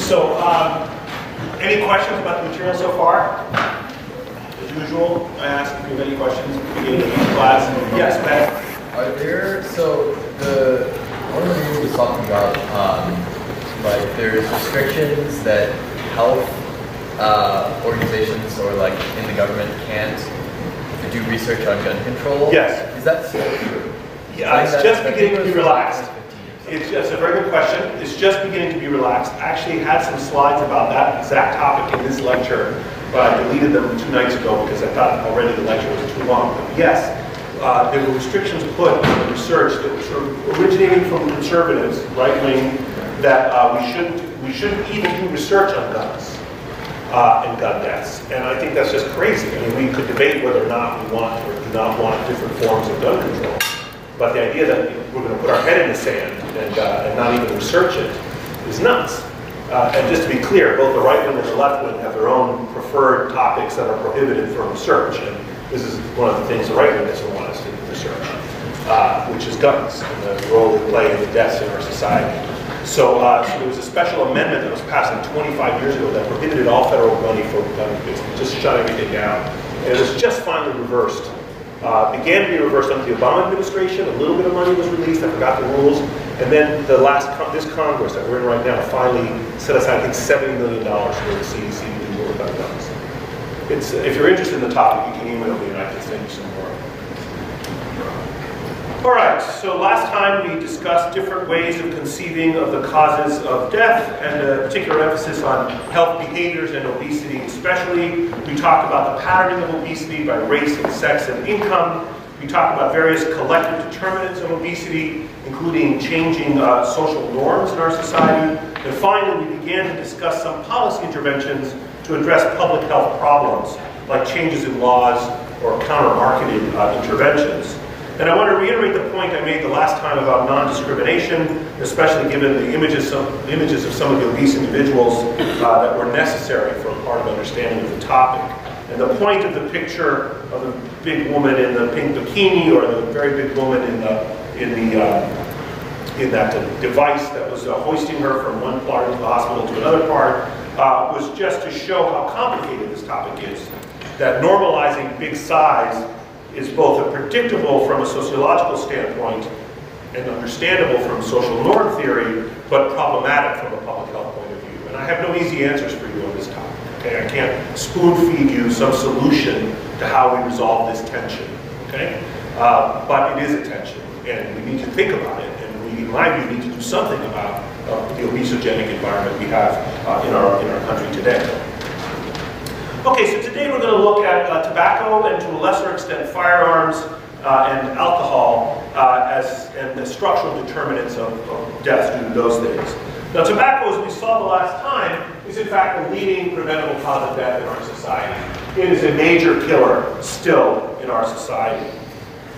So, any questions about the material so far? As usual, I ask if you have any questions at the beginning of each class. Yes, Ben? Are there, so one of the things was talking about, like there's restrictions that health organizations or like in the government can't do research on gun control. Yes. Is that still true? Yeah, it's just beginning to be relaxed. It's just a very good question. It's just beginning to be relaxed. I actually had some slides about that exact topic in this lecture, but I deleted them 2 nights ago because I thought already the lecture was too long. But yes, there were restrictions put on the research that were sort of originating from conservatives, right wing, that we shouldn't even do research on guns and gun deaths. And I think that's just crazy. I mean, we could debate whether or not we want or do not want different forms of gun control. But the idea that we're going to put our head in the sand and not even research it is nuts. And just to be clear, both the right wing and the left wing have their own preferred topics that are prohibited from research. And this is one of the things the right wing doesn't want us to research, which is guns and the role they play in the deaths in our society. So there was a special amendment that was passed 25 years ago that prohibited all federal money for gun business, just shut everything down. And it was just finally reversed. Began to be reversed under the Obama administration. A little bit of money was released. I forgot the rules. And then this Congress that we're in right now finally set aside, I think, $70 million for the CDC to do work on guns. If you're interested in the topic, you can email me and I can send you some more. All right, so last time we discussed different ways of conceiving of the causes of death and a particular emphasis on health behaviors and obesity especially. We talked about the patterning of obesity by race and sex and income. We talked about various collective determinants of obesity, including changing social norms in our society. And finally, we began to discuss some policy interventions to address public health problems, like changes in laws or counter-marketing interventions. And I want to reiterate the point I made the last time about non-discrimination, especially given the images of some of the obese individuals that were necessary for a part of understanding of the topic. And the point of the picture of the big woman in the pink bikini or the very big woman in that device that was hoisting her from one part of the hospital to another part was just to show how complicated this topic is. That normalizing big size is both predictable from a sociological standpoint and understandable from social norm theory, but problematic from a public health point of view. And I have no easy answers for you on this topic. Okay, I can't spoon feed you some solution to how we resolve this tension. Okay, but it is a tension, and we need to think about it. And we, in my view, need to do something about the obesogenic environment we have in our country today. Okay, so today we're going to look at tobacco and to a lesser extent firearms and alcohol and the structural determinants of deaths due to those things. Now tobacco, as we saw the last time, is in fact the leading preventable cause of death in our society. It is a major killer still in our society.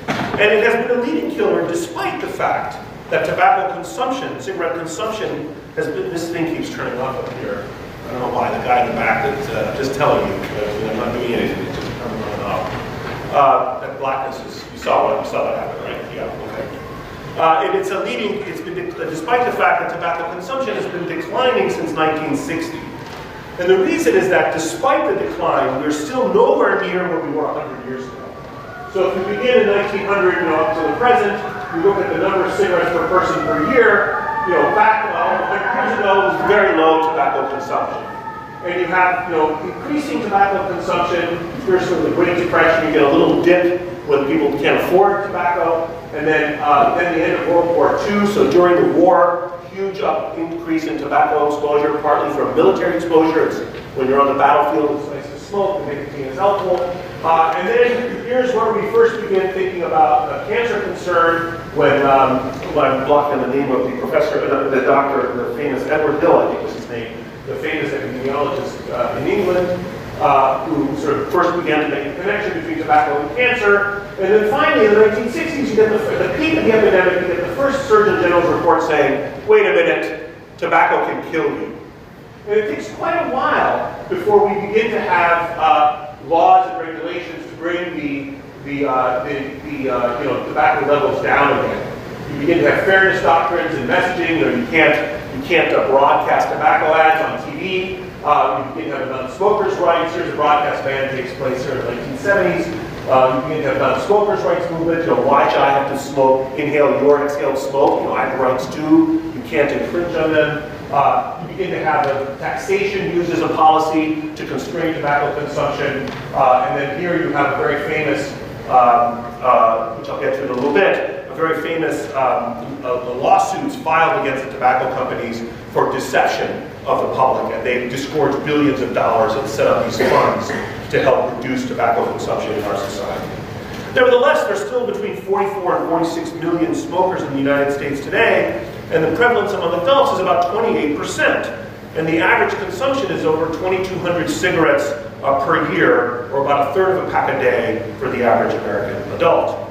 And it has been a leading killer despite the fact that tobacco consumption, cigarette consumption, has been, this thing keeps turning off up here. I don't know why, the guy in the back that's just telling you that I'm not doing anything, it's just turning on and off. That blackness is, you saw that happen, right? Yeah, okay. And it's a leading, it's been, despite the fact that tobacco consumption has been declining since 1960. And the reason is that despite the decline, we're still nowhere near where we were 100 years ago. So if we begin in 1900 up to the present, we look at the number of cigarettes per person per year, back 100 years ago, it was very low tobacco consumption. And you have, increasing tobacco consumption. Here's sort of the Great Depression. You get a little dip when people can't afford tobacco. And then the end of World War II. So during the war, huge increase in tobacco exposure, partly from military exposure. It's when you're on the battlefield, it's nice to smoke, and nicotine is helpful. And then here's where we first begin thinking about cancer concern when I'm blocking the name of the professor, the doctor, the famous Edward Hill, I think was his name, the famous epidemiologist in England, who sort of first began to make a connection between tobacco and cancer. And then finally, in the 1960s, you get the peak of the epidemic, you get the first Surgeon General's report saying, wait a minute, tobacco can kill you. And it takes quite a while before we begin to have laws and regulations to bring the tobacco levels down again. You begin to have fairness doctrines and messaging, or you can't You can't broadcast tobacco ads on TV. You begin to have non-smokers' rights. Here's a broadcast ban that takes place here in the 1970s. You begin to have non-smokers' rights movement. Why should I have to smoke, inhale your exhaled smoke? I have rights too. You can't infringe on them. You begin to have the taxation used as a policy to constrain tobacco consumption. And then here you have a very famous, which I'll get to in a little bit, a very famous lawsuits filed against the tobacco companies for deception of the public. And they disgorged billions of dollars and set up these funds to help reduce tobacco consumption in our society. Nevertheless, there's still between 44 and 46 million smokers in the United States today, and the prevalence among adults is about 28%. And the average consumption is over 2,200 cigarettes per year, or about a third of a pack a day for the average American adult.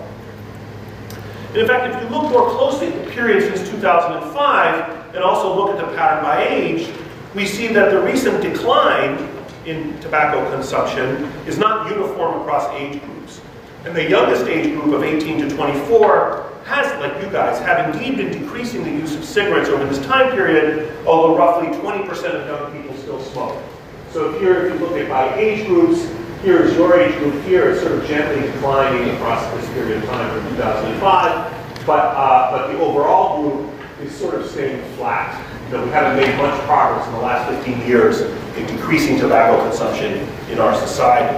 And in fact, if you look more closely at the period since 2005, and also look at the pattern by age, we see that the recent decline in tobacco consumption is not uniform across age groups. And the youngest age group of 18 to 24 has, like you guys, have indeed been decreasing the use of cigarettes over this time period, although roughly 20% of young people still smoke. So here, if you look at by age groups, here is your age group here. It's sort of gently declining across this period of time from 2005, but the overall group is sort of staying flat. We haven't made much progress in the last 15 years in decreasing tobacco consumption in our society.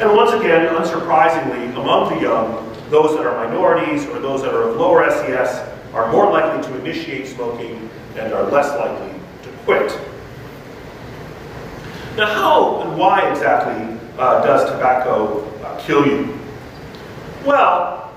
And once again, unsurprisingly, among the young, those that are minorities or those that are of lower SES are more likely to initiate smoking and are less likely to quit. Now, how and why exactly does tobacco kill you? Well,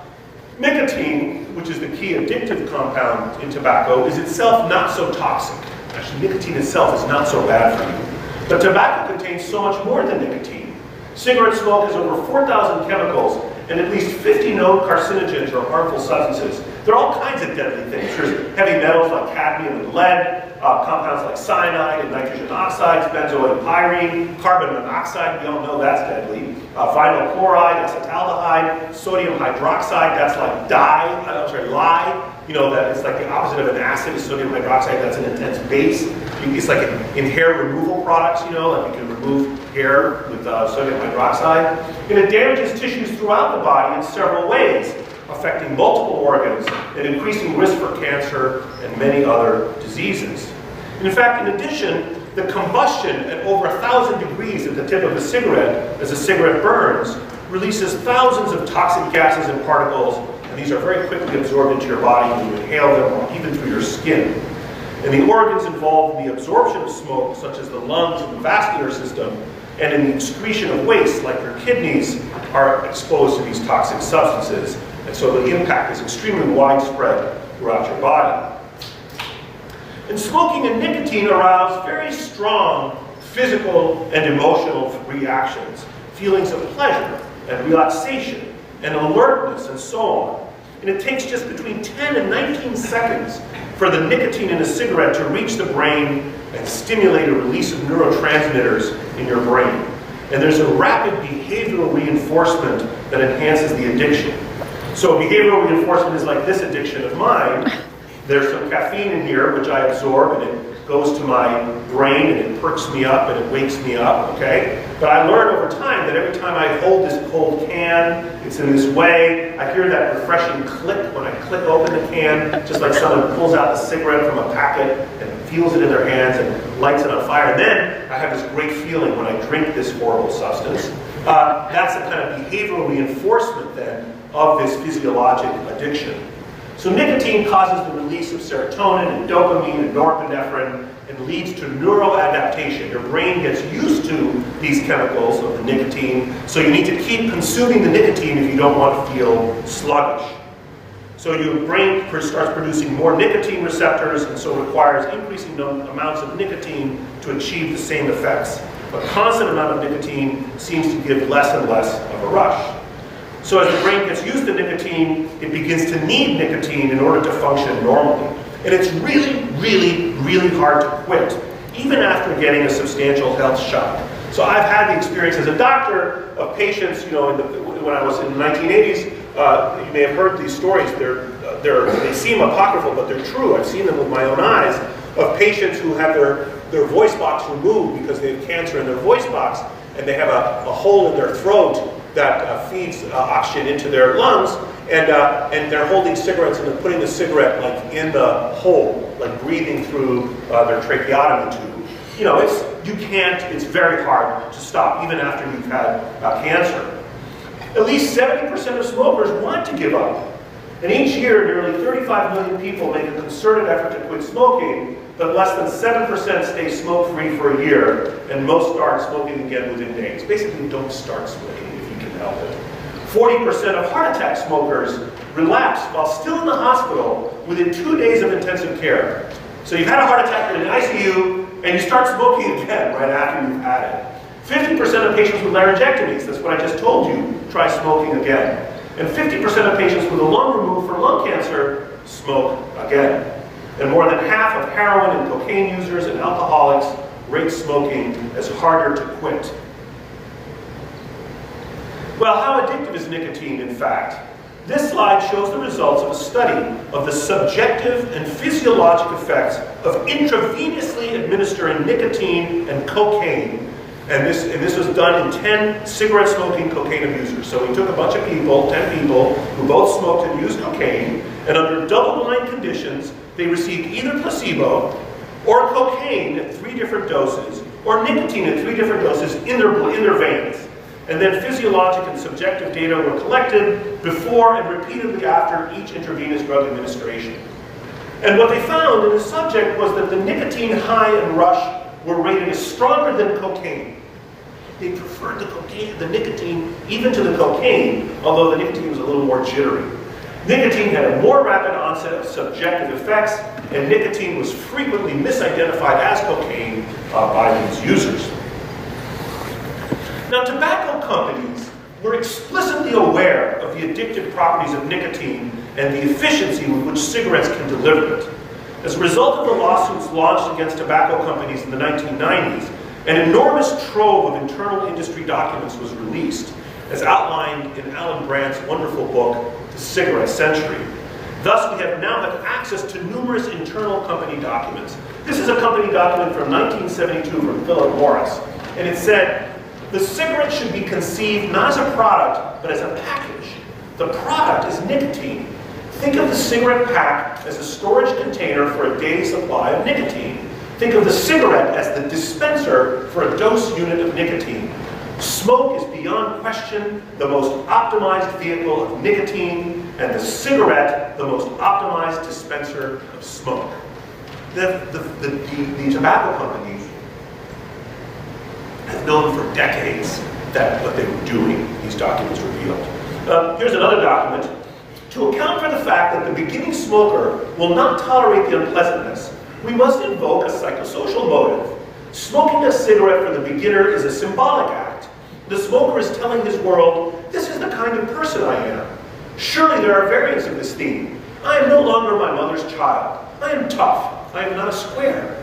nicotine, which is the key addictive compound in tobacco, is itself not so toxic. Actually, nicotine itself is not so bad for you. But tobacco contains so much more than nicotine. Cigarette smoke has over 4,000 chemicals and at least 50 known carcinogens or harmful substances. There are all kinds of deadly things. There's heavy metals like cadmium and lead, compounds like cyanide and nitrogen oxides, benzoate and pyrene, carbon monoxide, we all know that's deadly, vinyl chloride, acetaldehyde, sodium hydroxide, that's like lye, that it's like the opposite of an acid is sodium hydroxide, that's an intense base. It's like in hair removal products, like you can remove hair with sodium hydroxide. And it damages tissues throughout the body in several ways, affecting multiple organs and increasing risk for cancer and many other diseases. And in fact, in addition, the combustion at over 1,000 degrees at the tip of a cigarette, as a cigarette burns, releases thousands of toxic gases and particles, and these are very quickly absorbed into your body when you inhale them or even through your skin. And the organs involved in the absorption of smoke, such as the lungs and the vascular system, and in the excretion of waste, like your kidneys, are exposed to these toxic substances. And so the impact is extremely widespread throughout your body. And smoking and nicotine arouse very strong physical and emotional reactions, feelings of pleasure and relaxation and alertness and so on. And it takes just between 10 and 19 seconds for the nicotine in a cigarette to reach the brain and stimulate a release of neurotransmitters in your brain. And there's a rapid behavioral reinforcement that enhances the addiction. So behavioral reinforcement is like this addiction of mine. There's some caffeine in here, which I absorb, and it goes to my brain, and it perks me up, and it wakes me up, okay? But I learned over time that every time I hold this cold can, it's in this way. I hear that refreshing click when I click open the can, just like someone pulls out a cigarette from a packet and feels it in their hands and lights it on fire. And then I have this great feeling when I drink this horrible substance. That's a kind of behavioral reinforcement, then, of this physiologic addiction. So nicotine causes the release of serotonin and dopamine and norepinephrine and leads to neuroadaptation. Your brain gets used to these chemicals of the nicotine, so you need to keep consuming the nicotine if you don't want to feel sluggish. So your brain starts producing more nicotine receptors, and so requires increasing amounts of nicotine to achieve the same effects. A constant amount of nicotine seems to give less and less of a rush. So as the brain gets used to nicotine, it begins to need nicotine in order to function normally. And it's really, really, really hard to quit, even after getting a substantial health shock. So I've had the experience as a doctor of patients, when I was in the 1980s, you may have heard these stories. They seem apocryphal, but they're true. I've seen them with my own eyes, of patients who have their voice box removed because they have cancer in their voice box, and they have a hole in their throat that feeds oxygen into their lungs, and they're holding cigarettes and they're putting the cigarette like in the hole, like breathing through their tracheotomy tube. You know, it's very hard to stop even after you've had cancer. At least 70% of smokers want to give up. And each year, nearly 35 million people make a concerted effort to quit smoking, but less than 7% stay smoke-free for a year, and most start smoking again within days. Basically, don't start smoking if you can help it. 40% of heart attack smokers relapse while still in the hospital within 2 days of intensive care. So you've had a heart attack, you're in the ICU, and you start smoking again right after you've had it. 50% of patients with laryngectomies, that's what I just told you, try smoking again. And 50% of patients with a lung removed for lung cancer smoke again. And more than half of heroin and cocaine users and alcoholics rate smoking as harder to quit. Well, how addictive is nicotine, in fact? This slide shows the results of a study of the subjective and physiologic effects of intravenously administering nicotine and cocaine. And this was done in 10 cigarette-smoking cocaine abusers. So we took a bunch of people, 10 people, who both smoked and used cocaine, and under double-blind conditions, they received either placebo or cocaine at 3 different doses, or nicotine at 3 different doses in their veins. And then physiologic and subjective data were collected before and repeatedly after each intravenous drug administration. And what they found in the subject was that the nicotine high and rush were rated as stronger than cocaine. They preferred the nicotine even to the cocaine, although the nicotine was a little more jittery. Nicotine had a more rapid onset of subjective effects, and nicotine was frequently misidentified as cocaine by these users. Now, tobacco companies were explicitly aware of the addictive properties of nicotine and the efficiency with which cigarettes can deliver it. As a result of the lawsuits launched against tobacco companies in the 1990s, an enormous trove of internal industry documents was released, as outlined in Alan Brandt's wonderful book, The Cigarette Century. Thus, we now have access to numerous internal company documents. This is a company document from 1972 from Philip Morris, and it said, the cigarette should be conceived not as a product, but as a package. The product is nicotine. Think of the cigarette pack as a storage container for a day's supply of nicotine. Think of the cigarette as the dispenser for a dose unit of nicotine. Smoke is beyond question the most optimized vehicle of nicotine, and the cigarette the most optimized dispenser of smoke. The tobacco companies have known for decades that what they were doing, these documents revealed. Here's another document. To account for the fact that the beginning smoker will not tolerate the unpleasantness, we must invoke a psychosocial motive. Smoking a cigarette for the beginner is a symbolic act. The smoker is telling his world, this is the kind of person I am. Surely there are variants of this theme. I am no longer my mother's child. I am tough. I am not a square.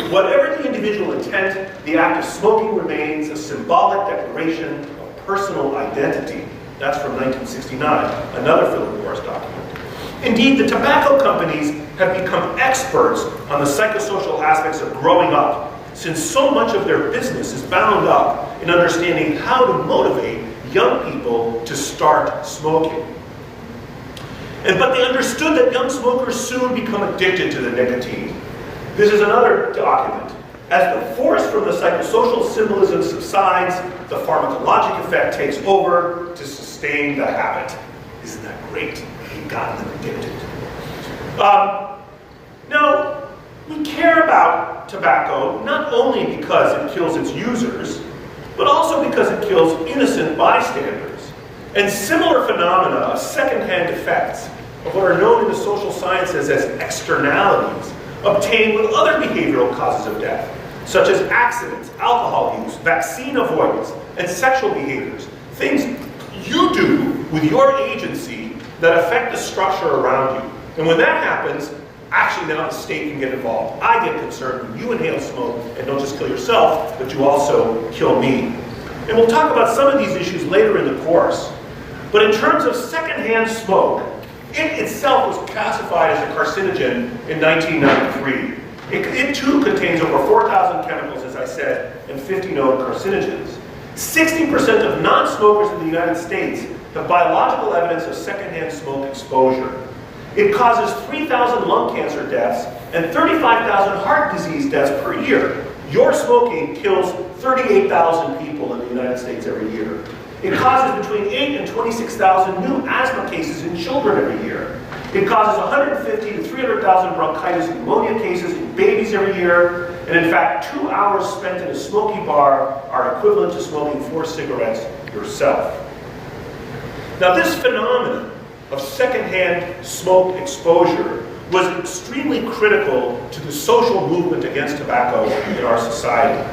Whatever the individual intent, the act of smoking remains a symbolic declaration of personal identity. That's from 1969, another Philip Morris document. Indeed, the tobacco companies have become experts on the psychosocial aspects of growing up, since so much of their business is bound up in understanding how to motivate young people to start smoking. But they understood that young smokers soon become addicted to the nicotine. This is another document. As the force from the psychosocial symbolism subsides, the pharmacologic effect takes over to sustain the habit. Isn't that great? We've gotten them addicted. Now, we care about tobacco not only because it kills its users, but also because it kills innocent bystanders. And similar phenomena of secondhand effects of what are known in the social sciences as externalities obtain with other behavioral causes of death, such as accidents, alcohol use, vaccine avoidance, and sexual behaviors. Things you do with your agency that affect the structure around you. And when that happens, actually now the state can get involved. I get concerned when you inhale smoke and don't just kill yourself, but you also kill me. And we'll talk about some of these issues later in the course. But in terms of secondhand smoke, it itself was classified as a carcinogen in 1993. It too contains over 4,000 chemicals, as I said, and 50 known carcinogens. 60% of non-smokers in the United States have biological evidence of secondhand smoke exposure. It causes 3,000 lung cancer deaths and 35,000 heart disease deaths per year. Your smoking kills 38,000 people in the United States every year. It causes between 8 and 26,000 new asthma cases in children every year. It causes 150 to 300,000 bronchitis and pneumonia cases in babies every year. And in fact, 2 hours spent in a smoky bar are equivalent to smoking 4 cigarettes yourself. Now, this phenomenon of secondhand smoke exposure was extremely critical to the social movement against tobacco in our society.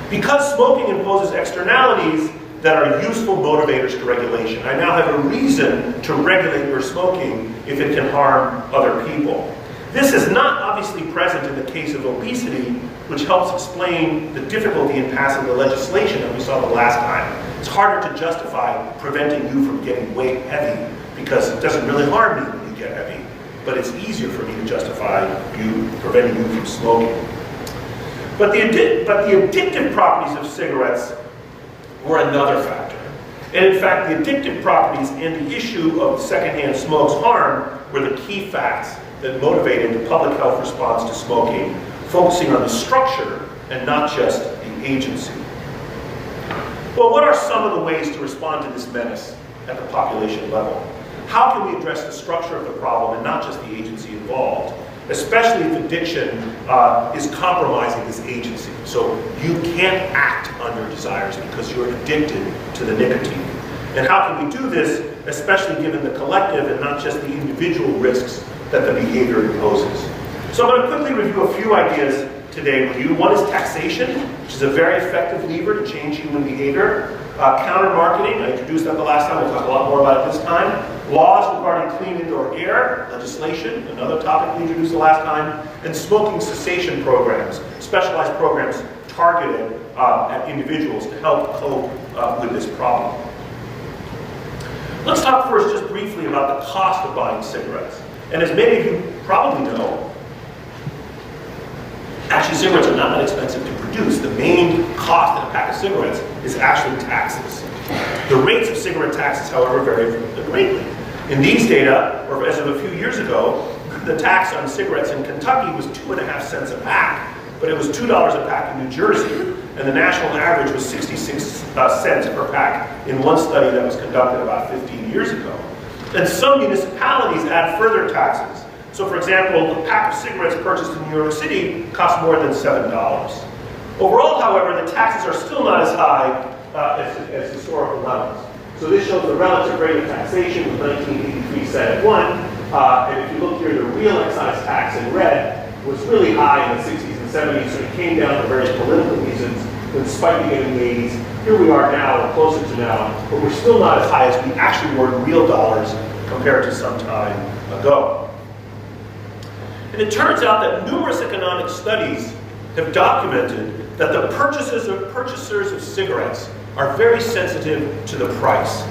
Because smoking imposes externalities that are useful motivators to regulation, I now have a reason to regulate your smoking if it can harm other people. This is not obviously present in the case of obesity, which helps explain the difficulty in passing the legislation that we saw the last time. It's harder to justify preventing you from getting way heavy because it doesn't really harm you when you get heavy, but it's easier for me to justify preventing you from smoking. But the addictive properties of cigarettes were another factor. And in fact, the addictive properties and the issue of secondhand smoke's harm were the key facts that motivated the public health response to smoking, focusing on the structure and not just the agency. Well, what are some of the ways to respond to this menace at the population level? How can we address the structure of the problem and not just the agency involved, especially if addiction is compromising this agency? So you can't act on your desires because you're addicted to the nicotine. And how can we do this, especially given the collective and not just the individual risks that the behavior imposes? So I'm going to quickly review a few ideas today with you. One is taxation, which is a very effective lever to change human behavior. Counter-marketing, I introduced that the last time, we'll talk a lot more about it this time. Laws regarding clean indoor air, legislation, another topic we introduced the last time. And smoking cessation programs, specialized programs targeted at individuals to help cope with this problem. Let's talk first just briefly about the cost of buying cigarettes. And as many of you probably know, actually cigarettes are not that expensive to produce. The main cost of a pack of cigarettes is actually taxes. The rates of cigarette taxes, however, vary greatly. In these data, or as of a few years ago, the tax on cigarettes in Kentucky was 2.5 cents a pack, but it was $2 a pack in New Jersey, and the national average was 66 cents per pack in one study that was conducted about 15 years ago. And some municipalities add further taxes. So for example, a pack of cigarettes purchased in New York City costs more than $7. Overall, however, the taxes are still not as high as historical levels. So this shows the relative rate of taxation with 1983 set at 1. And if you look here, the real excise tax in red was really high in the 60s and 70s, so it came down for various political reasons, then spiking it in the 80s. Here we are now, or closer to now, but we're still not as high as we actually were in real dollars compared to some time ago. And it turns out that numerous economic studies have documented that the purchasers of cigarettes are very sensitive to the price.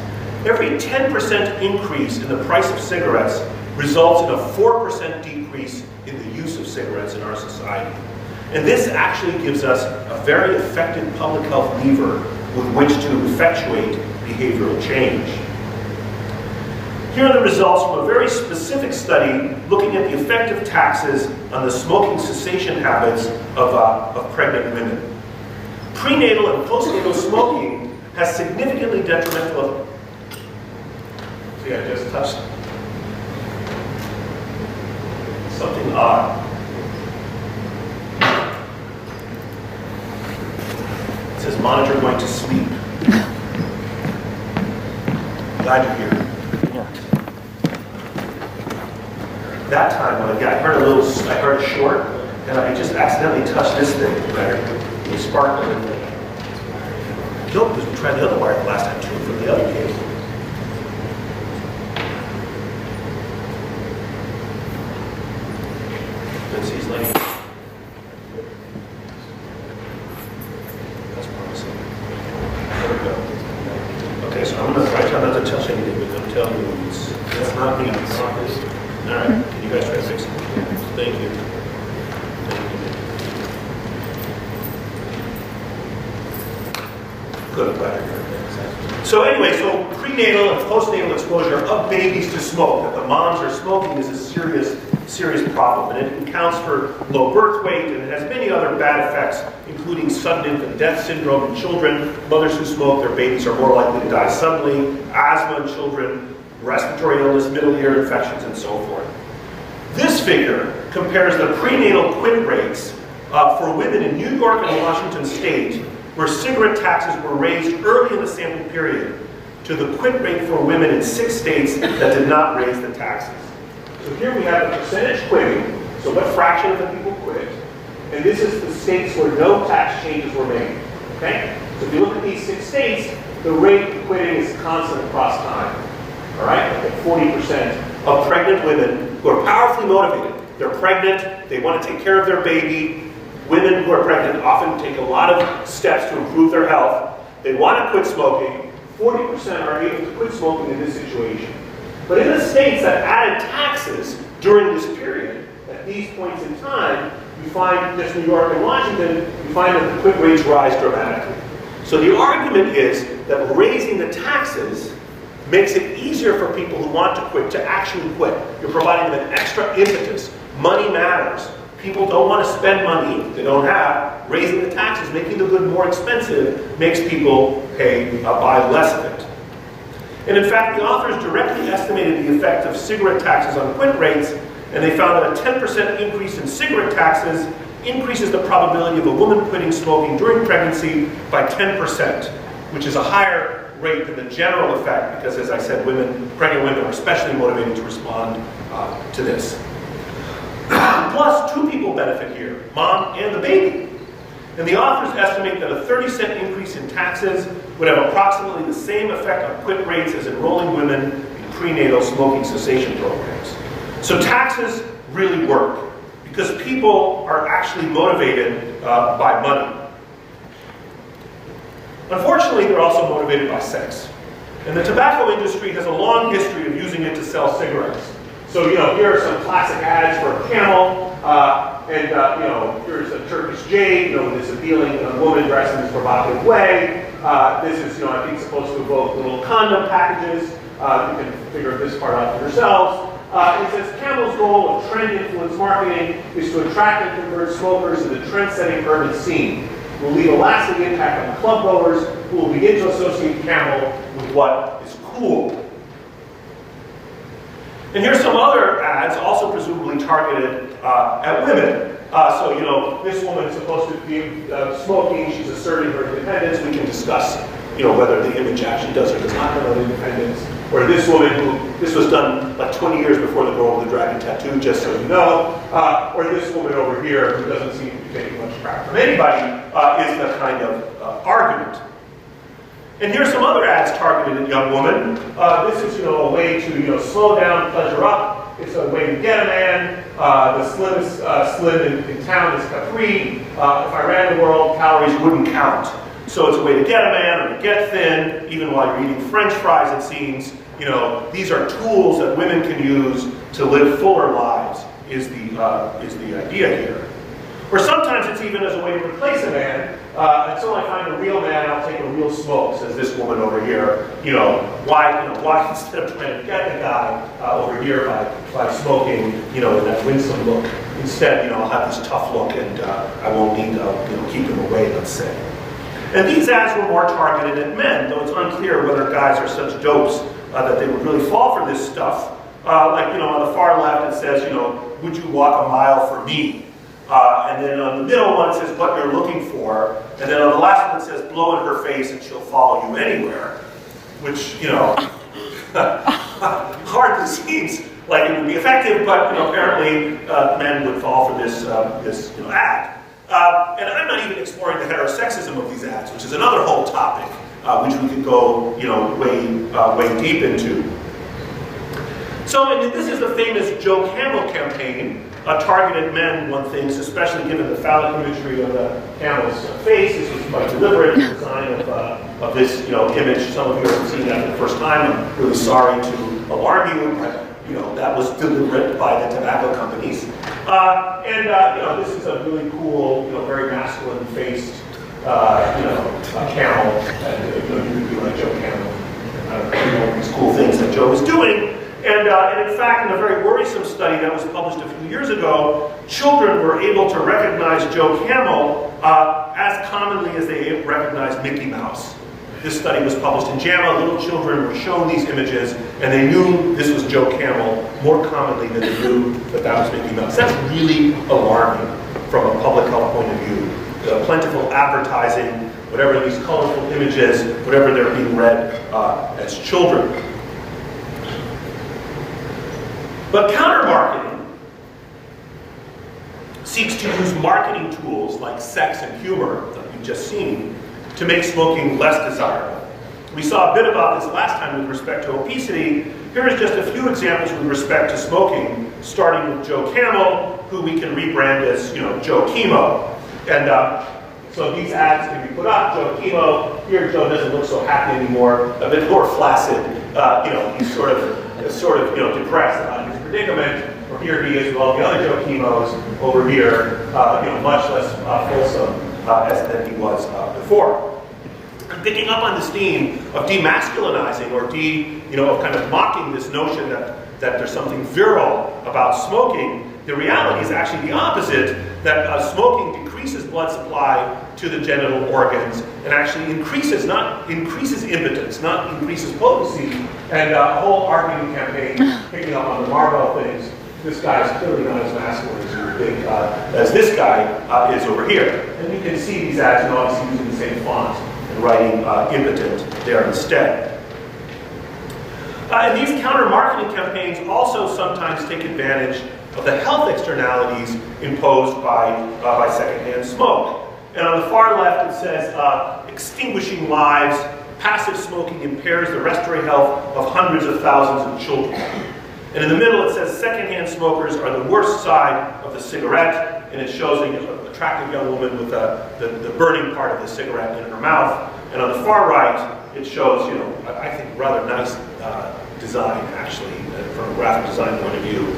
Every 10% increase in the price of cigarettes results in a 4% decrease in the use of cigarettes in our society. And this actually gives us a very effective public health lever with which to effectuate behavioral change. Here are the results from a very specific study looking at the effect of taxes on the smoking cessation habits of pregnant women. Prenatal and postnatal smoking has significantly detrimental. See, I just touched something odd. It says monitor going to sleep. Glad you're here. That time when I heard a short, and I just accidentally touched this thing. It sparkled. No, because we tried the other wire the last time too from the other cable. Let's see, he's like. That's promising. There we go. Okay, so I'm going to try not to touch anything, but I'm telling you, it's not me. All right, can you guys try to fix it? Thank you. Thank you. Good, glad you're here. So anyway, so prenatal and postnatal exposure of babies to smoke, that the moms are smoking, is a serious problem, and it accounts for low birth weight, and it has many other bad effects, including sudden infant death syndrome in children. Mothers who smoke, their babies are more likely to die suddenly, asthma in children, respiratory illness, middle ear infections, and so forth. This figure compares the prenatal quit rates for women in New York and Washington state, where cigarette taxes were raised early in the sample period, to the quit rate for women in 6 states that did not raise the taxes. So here we have the percentage quitting, so what fraction of the people quit, and this is the states where no tax changes were made, okay? So if you look at these 6 states, the rate of quitting is constant across time, all right? Like at 40% of pregnant women who are powerfully motivated. They're pregnant, they want to take care of their baby. Women who are pregnant often take a lot of steps to improve their health. They want to quit smoking. 40% are able to quit smoking in this situation. But in the states that added taxes during this period, at these points in time, you find, just New York and Washington, you find that the quit rates rise dramatically. So the argument is that raising the taxes makes it easier for people who want to quit to actually quit. You're providing them an extra impetus. Money matters. People don't want to spend money they don't have. Raising the taxes, making the good more expensive, makes people buy less of it. And in fact, the authors directly estimated the effect of cigarette taxes on quit rates, and they found that a 10% increase in cigarette taxes increases the probability of a woman quitting smoking during pregnancy by 10%, which is a higher rate than the general effect, because as I said, pregnant women are especially motivated to respond to this. Plus, 2 people benefit here, mom and the baby. And the authors estimate that a 30-cent increase in taxes would have approximately the same effect on quit rates as enrolling women in prenatal smoking cessation programs. So taxes really work, because people are actually motivated by money. Unfortunately, they're also motivated by sex. And the tobacco industry has a long history of using it to sell cigarettes. So, here are some classic ads for Camel, here's a Turkish jade, with this appealing woman dressed in this provocative way. This is, I think, supposed to evoke little condom packages. You can figure this part out for yourselves. It says, Camel's goal of trend influence marketing is to attract and convert smokers to the trend-setting urban scene. Will leave a lasting impact on club goers who will begin to associate Camel with what is cool. And here's some other ads, also presumably targeted at women. This woman's supposed to be smoking, she's asserting her independence. We can discuss, whether the image actually does or does not denote independence. Or this woman this was done like 20 years before the girl with the dragon tattoo, just so you know. Or this woman over here who doesn't seem to be taking much crap from anybody is the kind of argument. And here's some other ads targeted at young women. This is, a way to, slow down, pleasure up. It's a way to get a man. The slimmest slim in town is Capri. If I ran the world, calories wouldn't count. So it's a way to get a man or to get thin, even while you're eating French fries, it seems. These are tools that women can use to live fuller lives, is the idea here. Or sometimes it's even as a way to replace a man. Until I find a real man, I'll take a real smoke, says this woman over here. Why instead of trying to get the guy over here by smoking, in that winsome look, instead, I'll have this tough look and I won't need to, keep him away, let's say. And these ads were more targeted at men, though it's unclear whether guys are such dopes that they would really fall for this stuff. On the far left it says, would you walk a mile for me? And then on the middle one it says what you're looking for. And then on the last one it says blow in her face and she'll follow you anywhere. Which, hardly seems like it would be effective, but apparently men would fall for this ad. And I'm not even exploring the heterosexism of these ads, which is another whole topic, which we could go way deep into. So this is the famous Joe Camel campaign. Targeted men, one thinks, especially given the phallic imagery of the camel's face. This was quite deliberate design of this image. Some of you have seen that for the first time. I'm really sorry to alarm you, but that was deliberate by the tobacco companies. This is a really cool, very masculine-faced a camel, and you could do like Joe Camel, all these cool things that Joe was doing. And in fact, in a very worrisome study that was published a few years ago, children were able to recognize Joe Camel as commonly as they recognized Mickey Mouse. This study was published in JAMA. Little children were shown these images, and they knew this was Joe Camel more commonly than they knew that that was Mickey Mouse. That's really alarming from a public health point of view. The plentiful advertising, whatever these colorful images, whatever they're being read as children. But counter-marketing seeks to use marketing tools like sex and humor that we've just seen to make smoking less desirable. We saw a bit about this last time with respect to obesity. Here is just a few examples with respect to smoking, starting with Joe Camel, who we can rebrand as, Joe Chemo. And so these ads can be put up. Joe Chemo. Here, Joe doesn't look so happy anymore, a bit more flaccid. He's sort of depressed about his predicament. Or here he is with all the other Joe Chemos over here, much less fulsome than he was before. I'm picking up on this theme of demasculinizing or of kind of mocking this notion that there's something virile about smoking. The reality is actually the opposite, that smoking decreases blood supply to the genital organs and actually increases impotence, not increases potency. And a whole arguing campaign picking up on the Marvel things. This guy is clearly not as masculine as you think, as this guy is over here. And you can see these ads, and obviously using the same font and writing impotent there instead. And these counter-marketing campaigns also sometimes take advantage of the health externalities imposed by secondhand smoke. And on the far left it says, extinguishing lives, passive smoking impairs the respiratory health of hundreds of thousands of children. And in the middle it says, secondhand smokers are the worst side of the cigarette, and it shows an attractive young woman with the burning part of the cigarette in her mouth. And on the far right, it shows, I think rather nice design, actually, from a graphic design point of view.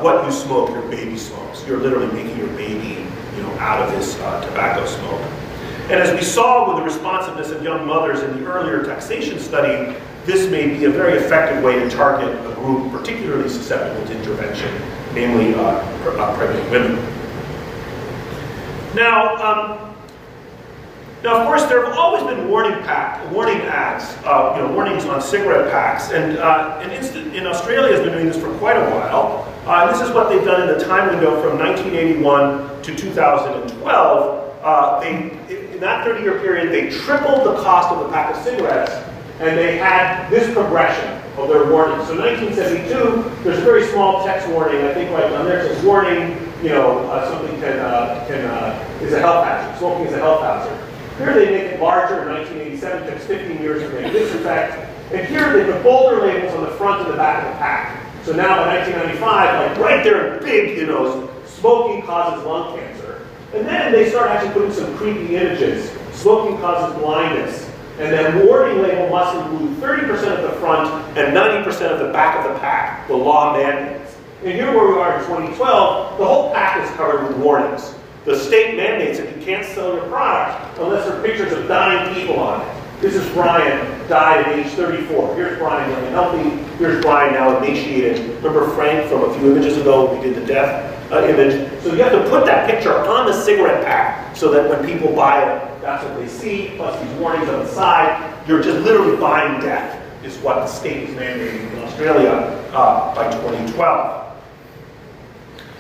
What you smoke, your baby smokes. You're literally making your baby, out of this tobacco smoke. And as we saw with the responsiveness of young mothers in the earlier taxation study, this may be a very effective way to target a group particularly susceptible to intervention, namely pregnant women. Now, of course, there have always been warning ads, warnings on cigarette packs, and in Australia has been doing this for quite a while. And this is what they've done in the time window from 1981 to 2012. In that 30-year period, they tripled the cost of a pack of cigarettes, and they had this progression of their warnings. So 1972, there's a very small text warning, I think right down there, it says warning, something is a health hazard, smoking is a health hazard. Here they make it larger in 1987, it took 15 years to make this effect. And here they put bolder labels on the front and the back of the pack. So now by 1995, right there in big, smoking causes lung cancer. And then they start actually putting some creepy images. Smoking causes blindness. And then warning label must include 30% of the front and 90% of the back of the pack, the law mandates. And here where we are in 2012, the whole pack is covered with warnings. The state mandates that you can't sell your product unless there are pictures of dying people on it. This is Brian, died at age 34. Here's Brian young and healthy. Here's Brian now emaciated. Remember Frank from a few images ago? We did the death image. So you have to put that picture on the cigarette pack so that when people buy it, that's what they see, plus these warnings on the side. You're just literally buying death, is what the state is mandating in Australia by 2012.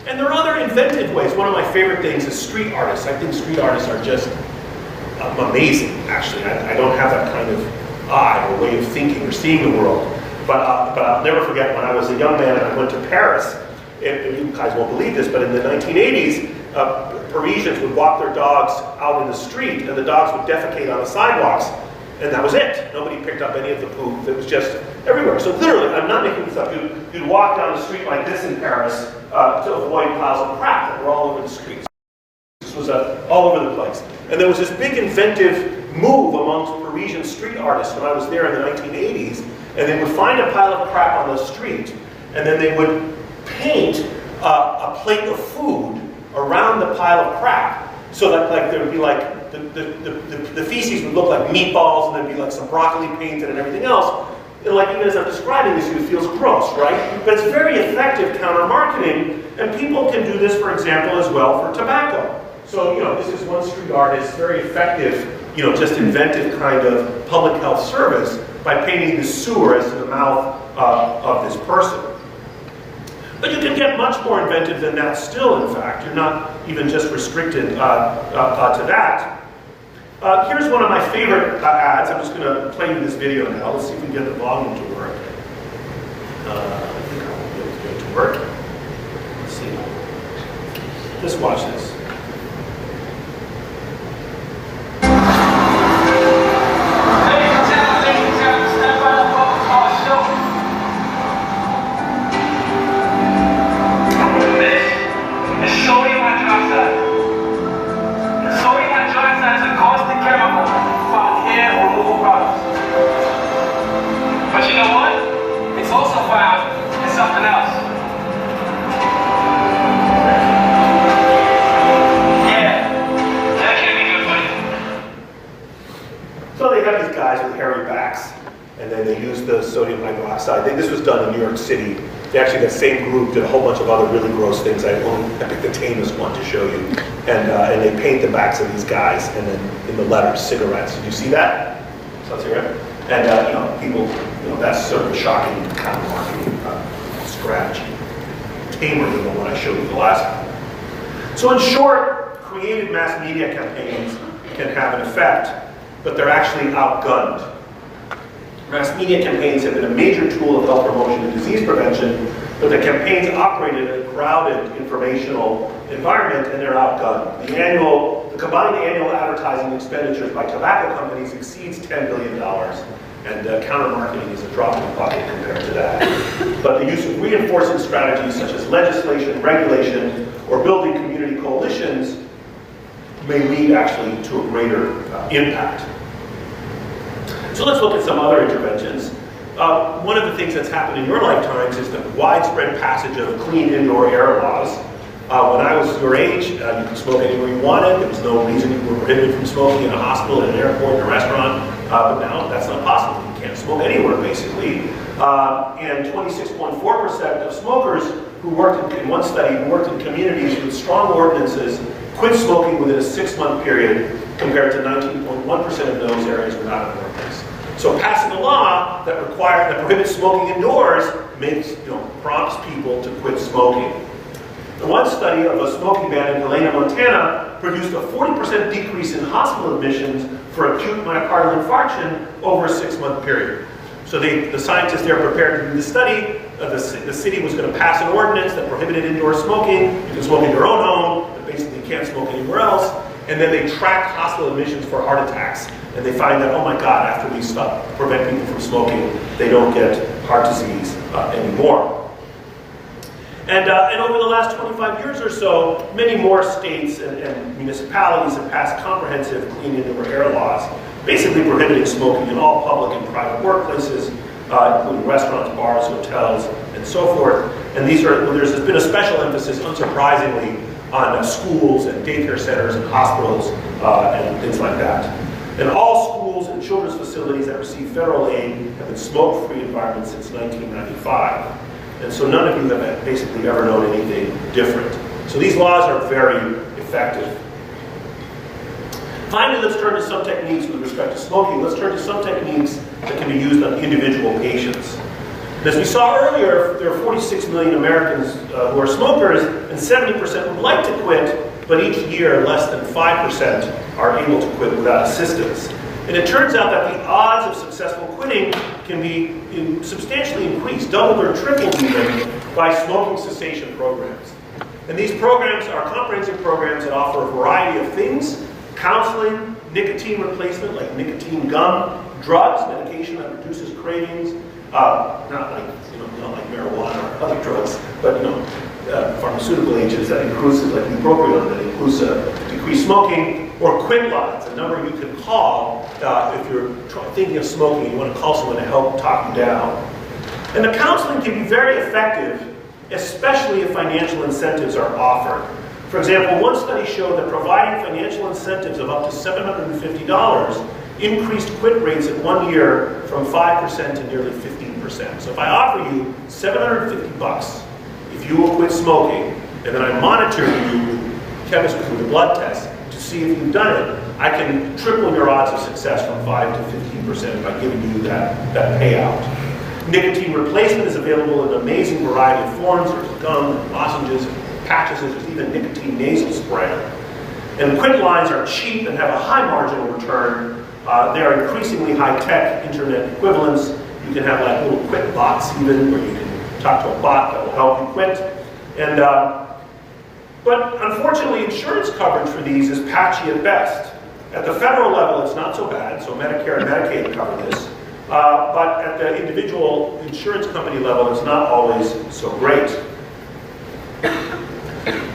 And there are other inventive ways. One of my favorite things is street artists. I think street artists are just amazing, actually. I don't have that kind of eye or way of thinking or seeing the world. But I'll never forget when I was a young man and I went to Paris. And you guys won't believe this, but in the 1980s, Parisians would walk their dogs out in the street and the dogs would defecate on the sidewalks. And that was it. Nobody picked up any of the poop. It was just everywhere. So literally, I'm not making this up. You'd walk down the street like this in Paris to avoid piles of crap that were all over the streets. This was all over the place. And there was this big inventive move amongst Parisian street artists when I was there in the 1980s. And they would find a pile of crap on the street, and then they would paint a plate of food around the pile of crap, so that there would be the feces would look like meatballs, and there'd be like some broccoli painted and everything else. And like even as I'm describing this, it feels gross, right? But it's very effective counter-marketing, and people can do this, for example, as well for tobacco. So, this is one street artist, very effective, just inventive kind of public health service by painting the sewer as to the mouth of this person. But you can get much more inventive than that still, in fact. You're not even just restricted to that. Here's one of my favorite ads. I'm just going to play you this video now. Let's see if we can get the volume to work. I think I won't be able to get it to work. Let's see. Just watch this. But you know what? It's also found in something else. Yeah, that can't be good, buddy. So they have these guys with hairy backs, and then they use the sodium hydroxide. This was done in New York City. They actually, that same group did a whole bunch of other really gross things. I picked the tamest one to show you. And they paint the backs of these guys, and then in the letters, cigarettes. Did you see that? So cigarette? And people, that's sort of a shocking kind of marketing strategy. Tamer than the one I showed you the last time. So in short, creative mass media campaigns can have an effect, but they're actually outgunned. Mass media campaigns have been a major tool of health promotion and disease prevention, but the campaigns operate in a crowded informational environment, and they're outgunned. The combined annual advertising expenditures by tobacco companies exceeds $10 billion, and counter-marketing is a drop in the bucket compared to that. But the use of reinforcing strategies such as legislation, regulation, or building community coalitions may lead actually to a greater impact. So let's look at some other interventions. One of the things that's happened in your lifetimes is the widespread passage of clean indoor air laws. When I was your age, you could smoke anywhere you wanted. There was no reason you were prohibited from smoking in a hospital, in an airport, in a restaurant. But now that's not possible. You can't smoke anywhere, basically. And 26.4% of smokers who worked in one study, who worked in communities with strong ordinances, quit smoking within a 6-month period, compared to 19.1% of those areas without an ordinance. So passing a law that prohibits smoking indoors prompts people to quit smoking. The one study of a smoking ban in Helena, Montana, produced a 40% decrease in hospital admissions for acute myocardial infarction over a 6-month period. So the scientists there prepared to do the study. The city was going to pass an ordinance that prohibited indoor smoking. You can smoke in your own home, but basically you can't smoke anywhere else. And then they tracked hospital admissions for heart attacks. And they find that, oh my God, after we prevent people from smoking, they don't get heart disease anymore. And over the last 25 years or so, many more states and municipalities have passed comprehensive clean indoor air laws, basically prohibiting smoking in all public and private workplaces, including restaurants, bars, hotels, and so forth. And there's been a special emphasis, unsurprisingly, on schools and daycare centers and hospitals and things like that. And all schools and children's facilities that receive federal aid have been smoke-free environments since 1995. And so none of you have basically ever known anything different. So these laws are very effective. Finally, let's turn to some techniques with respect to smoking. Let's turn to some techniques that can be used on individual patients. As we saw earlier, there are 46 million Americans who are smokers, and 70% would like to quit, but each year less than 5% are able to quit without assistance. And it turns out that the odds of successful quitting can be substantially increased, doubled or tripled even, by smoking cessation programs. And these programs are comprehensive programs that offer a variety of things: counseling, nicotine replacement like nicotine gum, drugs, medication that reduces cravings, not like marijuana or other drugs, but pharmaceutical agents that increase like bupropion that includes decreased smoking, or quit lines, a number you can call if you're thinking of smoking and you want to call someone to help talk you down. And the counseling can be very effective, especially if financial incentives are offered. For example, one study showed that providing financial incentives of up to $750 increased quit rates in 1 year from 5% to nearly 15%. So if I offer you $750 if you will quit smoking, and then I monitor you chemically with a blood test to see if you've done it, I can triple your odds of success from 5 to 15% by giving you that payout. Nicotine replacement is available in an amazing variety of forms. There's gum, lozenges, patches, there's even nicotine nasal spray. And quit lines are cheap and have a high marginal return. They are increasingly high-tech internet equivalents. You can have like little quit bots even, where you can talk to a bot that will help you quit. And but unfortunately, insurance coverage for these is patchy at best. At the federal level, it's not so bad, so Medicare and Medicaid cover this. But at the individual insurance company level, it's not always so great.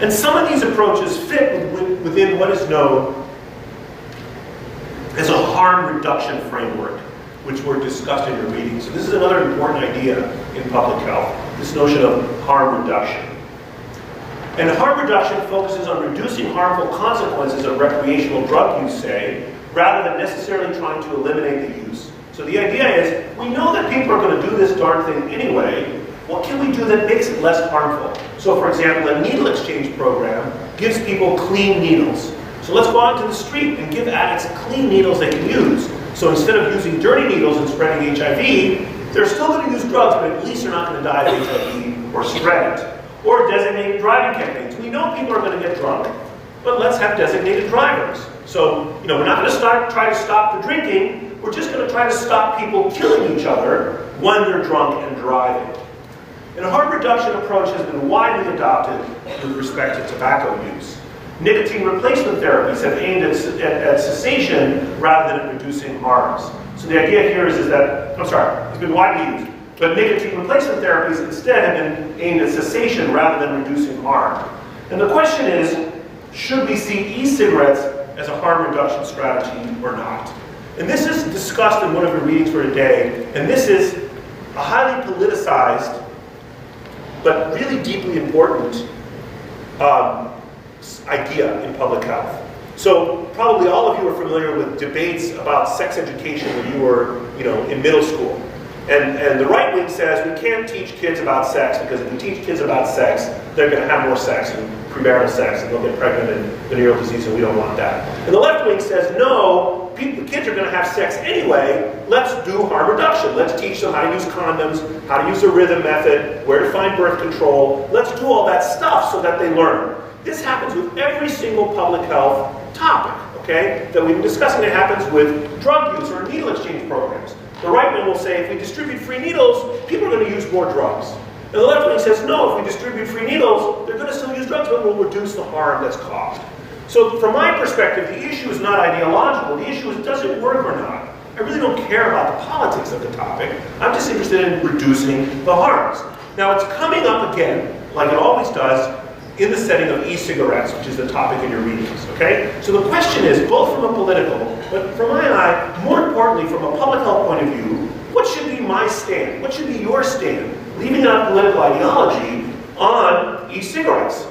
And some of these approaches fit within what is known as a harm reduction framework, which were discussed in your reading. So this is another important idea in public health, this notion of harm reduction. And harm reduction focuses on reducing harmful consequences of recreational drug use, say, rather than necessarily trying to eliminate the use. So the idea is, we know that people are going to do this darn thing anyway. What can we do that makes it less harmful? So for example, a needle exchange program gives people clean needles. So let's go out into the street and give addicts clean needles they can use. So instead of using dirty needles and spreading HIV, they're still going to use drugs, but at least they're not going to die of HIV or spread it. Or designated driving campaigns. We know people are going to get drunk, but let's have designated drivers. So, we're not going to try to stop the drinking, we're just going to try to stop people killing each other when they're drunk and driving. And a harm reduction approach has been widely adopted with respect to tobacco use. Nicotine replacement therapies have aimed at cessation rather than at reducing harms. So the idea here is that, it's been widely used. But nicotine replacement therapies instead have been aimed at cessation rather than reducing harm. And the question is, should we see e-cigarettes as a harm reduction strategy or not? And this is discussed in one of your readings for today, and this is a highly politicized, but really deeply important idea in public health. So probably all of you are familiar with debates about sex education when you were, in middle school. And the right wing says we can't teach kids about sex because if we teach kids about sex, they're going to have more sex and premarital sex and they'll get pregnant and venereal disease and we don't want that. And the left wing says no, kids are going to have sex anyway, let's do harm reduction. Let's teach them how to use condoms, how to use the rhythm method, where to find birth control. Let's do all that stuff so that they learn. This happens with every single public health topic, okay, that we've been discussing. It happens with drug use or needle exchange programs. The right wing will say, if we distribute free needles, people are going to use more drugs. And the left wing says, no, if we distribute free needles, they're going to still use drugs, but we'll reduce the harm that's caused. So from my perspective, the issue is not ideological. The issue is, does it work or not? I really don't care about the politics of the topic. I'm just interested in reducing the harms. Now, it's coming up again, like it always does, in the setting of e-cigarettes, which is the topic in your readings, okay? So the question is, both from a political, but from my eye, more importantly, from a public health point of view, what should be my stand? What should be your stand, leaving out political ideology, on e-cigarettes?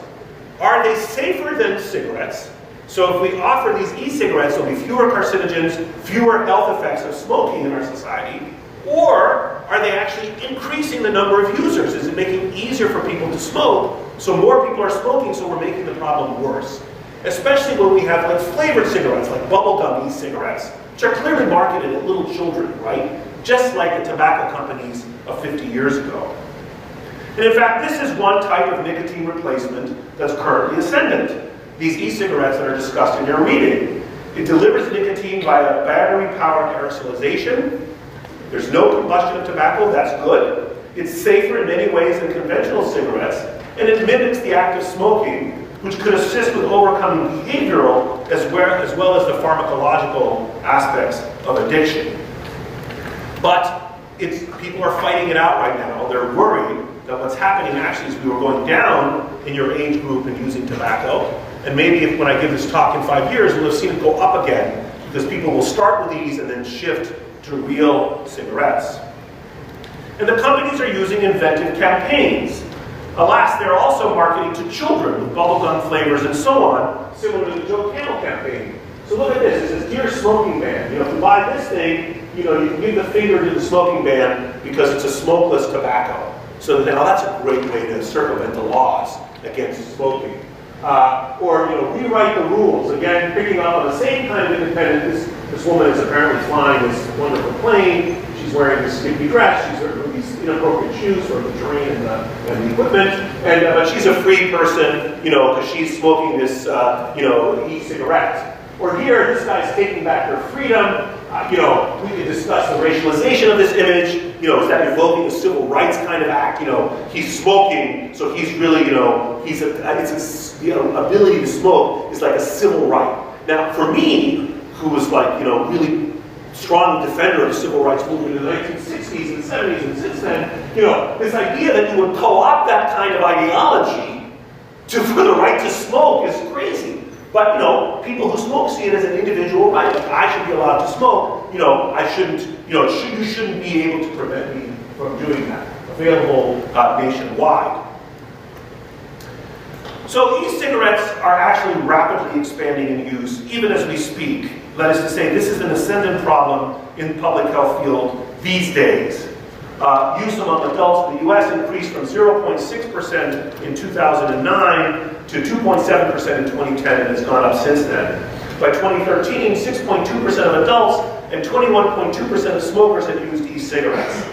Are they safer than cigarettes? So if we offer these e-cigarettes, there'll be fewer carcinogens, fewer health effects of smoking in our society, or are they actually increasing the number of users? Is it making it easier for people to smoke? So more people are smoking, so we're making the problem worse. Especially when we have like flavored cigarettes, like bubblegum e-cigarettes, which are clearly marketed at little children, right? Just like the tobacco companies of 50 years ago. And in fact, this is one type of nicotine replacement that's currently ascendant. These e-cigarettes that are discussed in your reading. It delivers nicotine via battery-powered aerosolization. There's no combustion of tobacco, that's good. It's safer in many ways than conventional cigarettes, and it mimics the act of smoking, which could assist with overcoming behavioral as well as the pharmacological aspects of addiction. But people are fighting it out right now. They're worried that what's happening actually is we were going down in your age group and using tobacco, and maybe when I give this talk in 5 years, we'll have seen it go up again, because people will start with these and then shift to real cigarettes. And the companies are using inventive campaigns. Alas, they're also marketing to children with bubblegum flavors and so on, similar to the Joe Camel campaign. So look at this. It says, "Dear smoking ban, if you buy this thing, you can give the finger to the smoking ban because it's a smokeless tobacco." So now that's a great way to circumvent the laws against smoking. Or rewrite the rules. Again, picking up on the same kind of independent. This woman is apparently flying this wonderful plane. She's wearing this skimpy dress. She's wearing these inappropriate shoes for the terrain and the equipment. But she's a free person, because she's smoking this, e-cigarette. Or here, this guy's taking back her freedom. We could discuss the racialization of this image. Is that invoking a civil rights kind of act? He's smoking, so he's really, the ability to smoke is like a civil right. Now, for me, who was really strong defender of the civil rights movement in the 1960s and 70s and since then, this idea that you would co-opt that kind of ideology for the right to smoke is crazy. But, people who smoke see it as an individual right. Like, I should be allowed to smoke. I shouldn't, you shouldn't be able to prevent me from doing that. Available nationwide. So e-cigarettes are actually rapidly expanding in use, even as we speak. That is to say, this is an ascendant problem in the public health field these days. Use among adults in the US increased from 0.6% in 2009 to 2.7% in 2010 and has gone up since then. By 2013, 6.2% of adults and 21.2% of smokers had used e-cigarettes.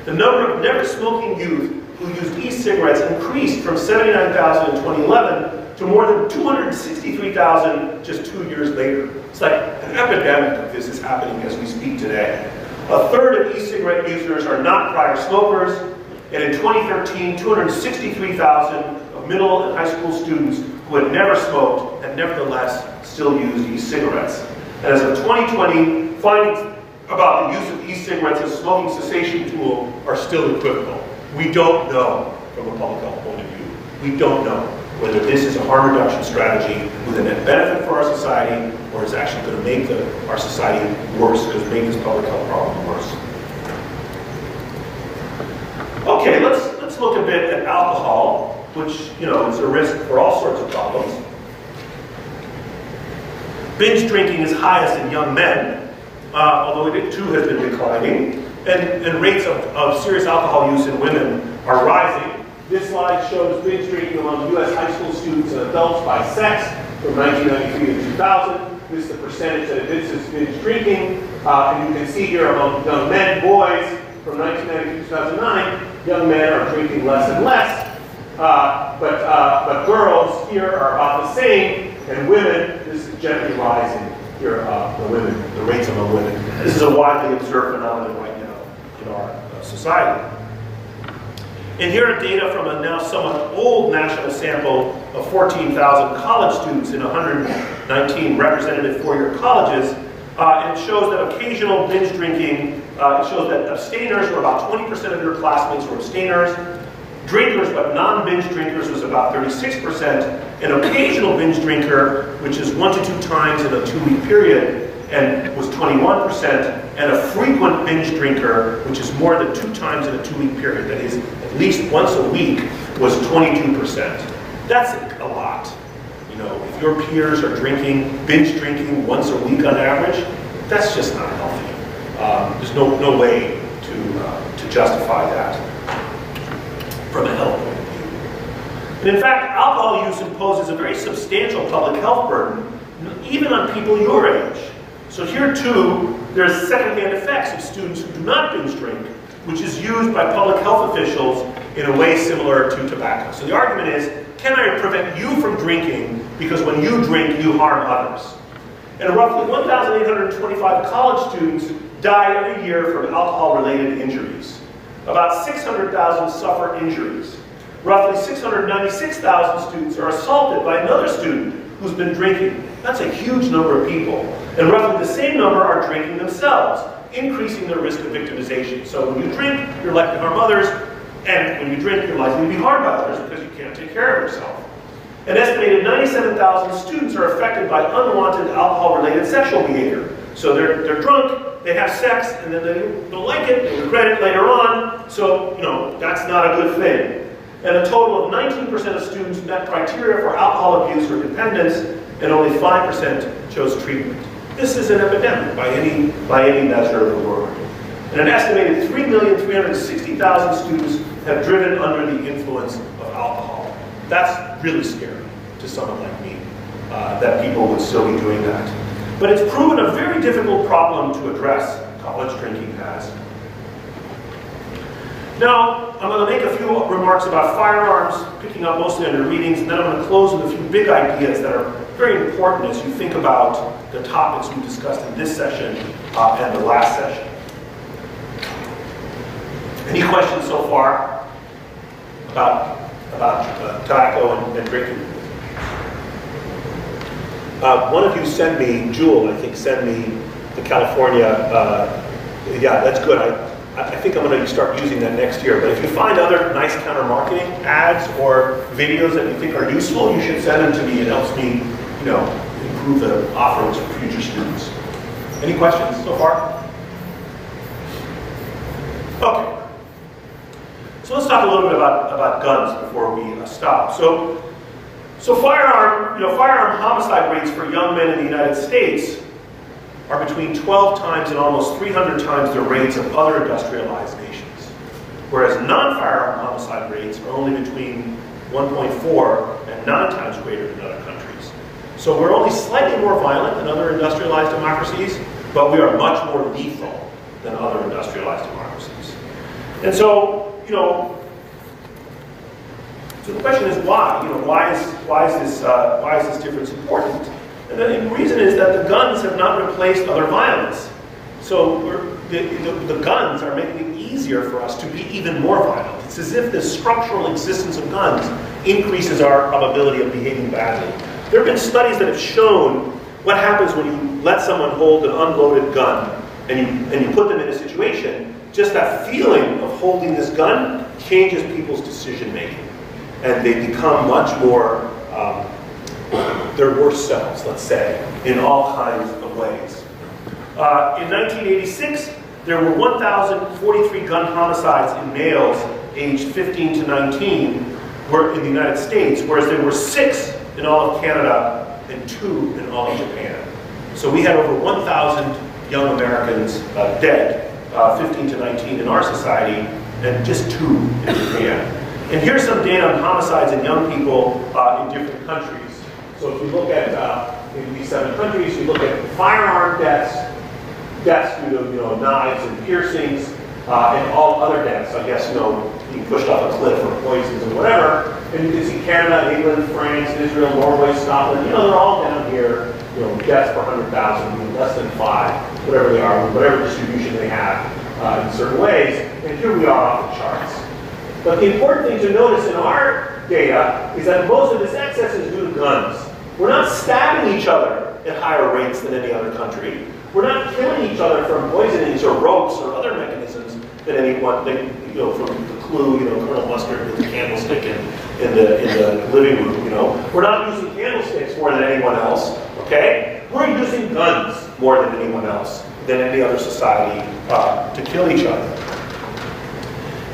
The number of never smoking youth who used e-cigarettes increased from 79,000 in 2011 to more than 263,000 just 2 years later. It's like an epidemic of this is happening as we speak today. A third of e-cigarette users are not prior smokers, and in 2013, 263,000 of middle and high school students who had never smoked and nevertheless still used e-cigarettes. And as of 2020, findings about the use of e-cigarettes as a smoking cessation tool are still equivocal. We don't know from a public health point of view. We don't know whether this is a harm reduction strategy with a net benefit for our society or is actually going to make our society worse, because make this public health problem worse. Okay, let's look a bit at alcohol, which is a risk for all sorts of problems. Binge drinking is highest in young men, although it too has been declining, and rates of serious alcohol use in women are rising. This slide shows binge drinking among U.S. high school students and adults by sex from 1993 to 2000. This is the percentage that evinces binge drinking. And you can see here among young men, boys, from 1990 to 2009, young men are drinking less and less. But girls here are about the same, and women, this is gently rising here, the rates among women. This is a widely observed phenomenon right now in our society. And here are data from a now somewhat old national sample of 14,000 college students in 119 representative four-year colleges. And it shows that occasional binge drinking, it shows that abstainers were about 20% of your classmates were abstainers. Drinkers, but non-binge drinkers, was about 36%. An occasional binge drinker, which is 1 to 2 times in a 2-week period, and was 21%, and a frequent binge drinker, which is more than 2 times in a 2-week period, that is at least once a week, was 22%. That's a lot. If your peers are binge drinking once a week on average, that's just not healthy. There's no way to justify that from a health point of view. And in fact, alcohol use imposes a very substantial public health burden, even on people your age. So here too, there's secondhand effects of students who do not binge drink, which is used by public health officials in a way similar to tobacco. So the argument is, can I prevent you from drinking because when you drink, you harm others? And roughly 1,825 college students die every year from alcohol-related injuries. About 600,000 suffer injuries. Roughly 696,000 students are assaulted by another student who's been drinking. That's a huge number of people. And roughly the same number are drinking themselves, increasing their risk of victimization. So when you drink, you're likely to harm others, and when you drink, you're likely to be harmed by others because you can't take care of yourself. An estimated 97,000 students are affected by unwanted alcohol-related sexual behavior. So they're drunk, they have sex, and then they don't like it, they regret it later on, so, that's not a good thing. And a total of 19% of students met criteria for alcohol abuse or dependence, and only 5% chose treatment. This is an epidemic by any measure of the word. And an estimated 3,360,000 students have driven under the influence of alcohol. That's really scary to someone like me, that people would still be doing that. But it's proven a very difficult problem to address, college drinking has. Now, I'm going to make a few remarks about firearms, picking up mostly on your readings, and then I'm going to close with a few big ideas that are very important as you think about the topics we discussed in this session and the last session. Any questions so far about tobacco and drinking? One of you sent me, Jewel, I think, sent me the California, yeah, that's good. I think I'm going to start using that next year. But if you find other nice counter-marketing ads or videos that you think are useful, you should send them to me. It helps me, improve the offerings for future students. Any questions so far? Okay. So let's talk a little bit about guns before we stop. So firearm homicide rates for young men in the United States are between 12 times and almost 300 times the rates of other industrialized nations, whereas non-firearm homicide rates are only between 1.4 and 9 times greater than other countries. So we're only slightly more violent than other industrialized democracies, but we are much more lethal than other industrialized democracies. And so, so the question is why? Why is this difference important? And the reason is that the guns have not replaced other violence. So the guns are making it easier for us to be even more violent. It's as if the structural existence of guns increases our probability of behaving badly. There have been studies that have shown what happens when you let someone hold an unloaded gun and you put them in a situation. Just that feeling of holding this gun changes people's decision making. And they become much more their worst selves, let's say, in all kinds of ways. In 1986, there were 1,043 gun homicides in males aged 15 to 19 in the United States, whereas there were 6 in all of Canada and 2 in all of Japan. So we had over 1,000 young Americans dead, 15 to 19 in our society, and just 2 in Japan. And here's some data on homicides in young people in different countries. So if you look at in these 7 countries, you look at firearm deaths due to knives and piercings, and all other deaths. I guess being pushed off a cliff or poisons or whatever. And you can see Canada, England, France, Israel, Norway, Scotland. They're all down here. Deaths per 100,000, less than 5, whatever they are, whatever distribution they have in certain ways. And here we are off the charts. But the important thing to notice in our data is that most of this excess is due to guns. We're not stabbing each other at higher rates than any other country. We're not killing each other from poisonings or ropes or other mechanisms than anyone, from the clue, Colonel Mustard with the candlestick in the living room, We're not using candlesticks more than anyone else, okay? We're using guns more than anyone else, than any other society to kill each other.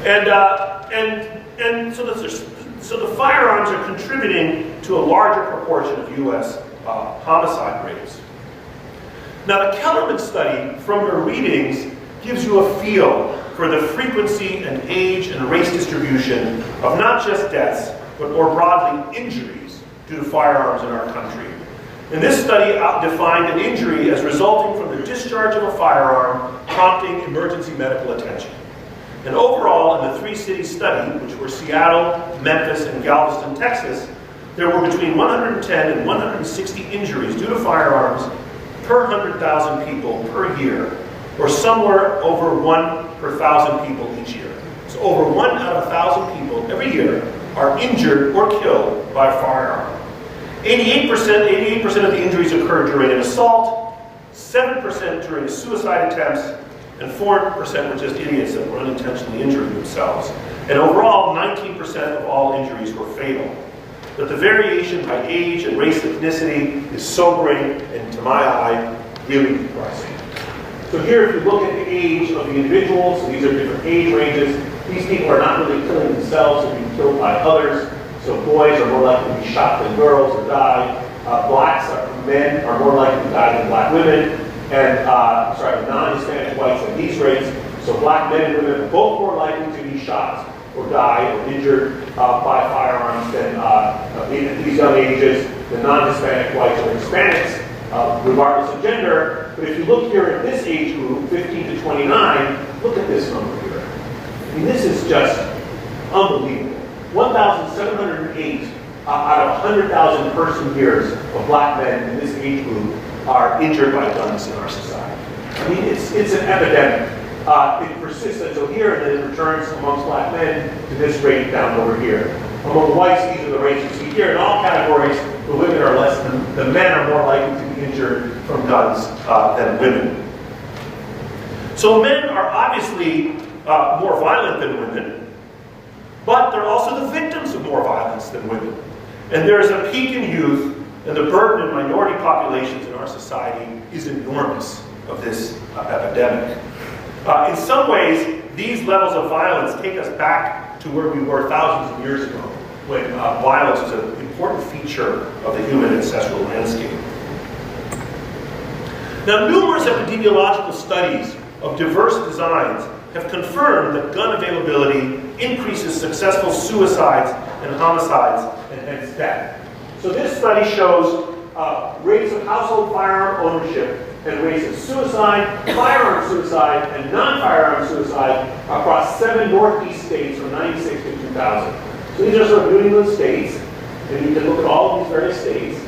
And so the firearms are contributing to a larger proportion of U.S. Homicide rates. Now the Kellerman study from your readings gives you a feel for the frequency and age and race distribution of not just deaths, but more broadly injuries due to firearms in our country. And this study defined an injury as resulting from the discharge of a firearm prompting emergency medical attention. And overall, in the 3-city study, which were Seattle, Memphis, and Galveston, Texas, there were between 110 and 160 injuries due to firearms per 100,000 people per year, or somewhere over 1 per 1,000 people each year. So over 1 out of 1,000 people every year are injured or killed by a firearm. 88% of the injuries occurred during an assault, 7% during suicide attempts, and 4% were just idiots that were unintentionally injuring themselves. And overall, 19% of all injuries were fatal. But the variation by age and race ethnicity is sobering and, to my eye, really depressing. So here, if you look at the age of the individuals, and these are different age ranges, These people are not really killing themselves and being killed by others. So boys are more likely to be shot than girls or die. Men are more likely to die than black women. And, non-Hispanic whites at these rates. So black men and women are both more likely to be shot or die or injured by firearms than at these young ages, the non-Hispanic whites or Hispanics, regardless of gender. But if you look here at this age group, 15 to 29, look at this number here. I mean, this is just unbelievable. 1,708 out of 100,000 person years of black men in this age group are injured by guns in our society. I mean, it's an epidemic. It persists until here, and then it returns amongst black men to this rate down over here. Among whites, these are the rates you see here. In all categories, the women are less than, the men are more likely to be injured from guns than women. So men are obviously more violent than women, but they're also the victims of more violence than women. And there is a peak in youth, and the burden in minority populations in our society is enormous of this epidemic. In some ways, these levels of violence take us back to where we were thousands of years ago, when violence was an important feature of the human ancestral landscape. Now, numerous epidemiological studies of diverse designs have confirmed that gun availability increases successful suicides and homicides and hence death. So this study shows rates of household firearm ownership and rates of suicide, firearm suicide, and non-firearm suicide across 7 Northeast states from 96 to 2000. So these are sort of New England states, and you can look at all of these various states,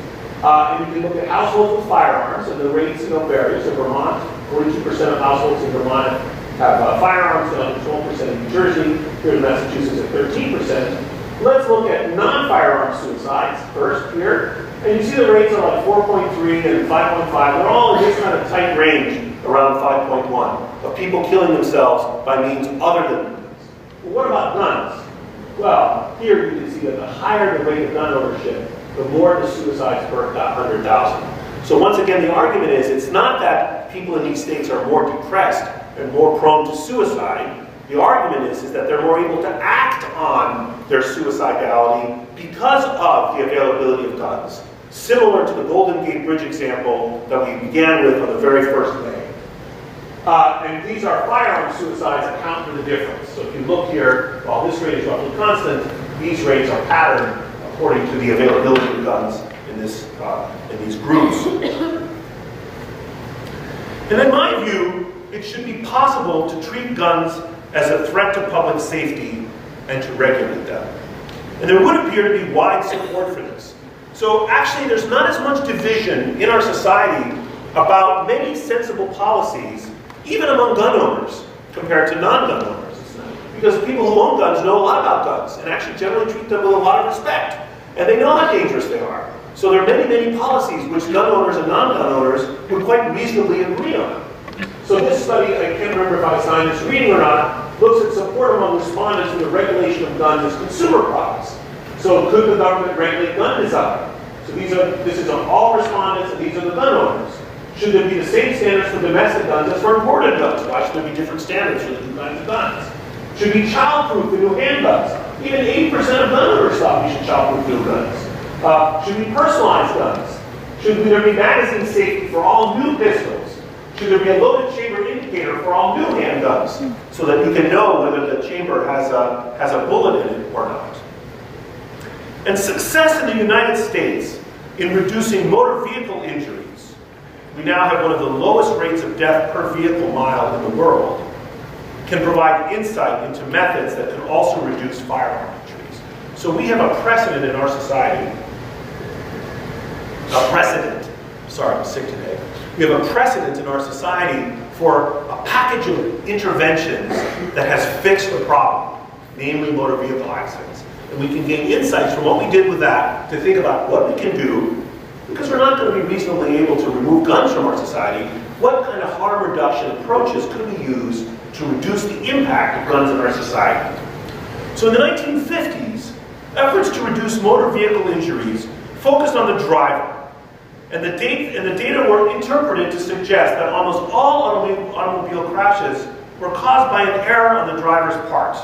and you can look at households with firearms, and the rates vary. So Vermont, 42% of households in Vermont have firearms, down to 12% in New Jersey, here in Massachusetts at 13%. Let's look at non-firearm suicides first here. And you see the rates are like 4.3 and 5.5. They're all in this kind of tight range, around 5.1, of people killing themselves by means other than guns. Well, what about guns? Well, here you can see that the higher the rate of gun ownership, the more the suicides per 100,000. So once again, the argument is it's not that people in these states are more depressed and more prone to suicide. The argument is that they're more able to act on their suicidality because of the availability of guns, similar to the Golden Gate Bridge example that we began with on the very first day. And these are firearm suicides that account for the difference. So if you look here, while this rate is roughly constant, these rates are patterned according to the availability of guns in these groups. And in my view, it should be possible to treat guns as a threat to public safety and to regulate them. And there would appear to be wide support for this. So actually there's not as much division in our society about many sensible policies, even among gun owners, compared to non-gun owners. Because people who own guns know a lot about guns and actually generally treat them with a lot of respect. And they know how dangerous they are. So there are many, many policies which gun owners and non-gun owners would quite reasonably agree on. So this study, I can't remember if I signed this reading or not, looks at support among respondents for the regulation of guns as consumer products. So could the government regulate gun design? So this is on all respondents, and these are the gun owners. Should there be the same standards for domestic guns as for imported guns? Why should there be different standards for the two kinds of guns? Should we child-proof the new handguns? Even 80% of gun owners thought we should child-proof new guns. Should we personalize guns? Should there be magazine safety for all new pistols? Should there be a loaded chamber indicator for all new handguns so that you can know whether the chamber has a bullet in it or not? And success in the United States in reducing motor vehicle injuries, we now have one of the lowest rates of death per vehicle mile in the world, can provide insight into methods that can also reduce firearm injuries. So we have a precedent in our society, sorry, I'm sick today. We have a precedent in our society for a package of interventions that has fixed the problem, namely motor vehicle accidents. And we can gain insights from what we did with that to think about what we can do, because we're not going to be reasonably able to remove guns from our society. What kind of harm reduction approaches could we use to reduce the impact of guns in our society? So in the 1950s, efforts to reduce motor vehicle injuries focused on the driver. And the data were interpreted to suggest that almost all automobile crashes were caused by an error on the driver's part.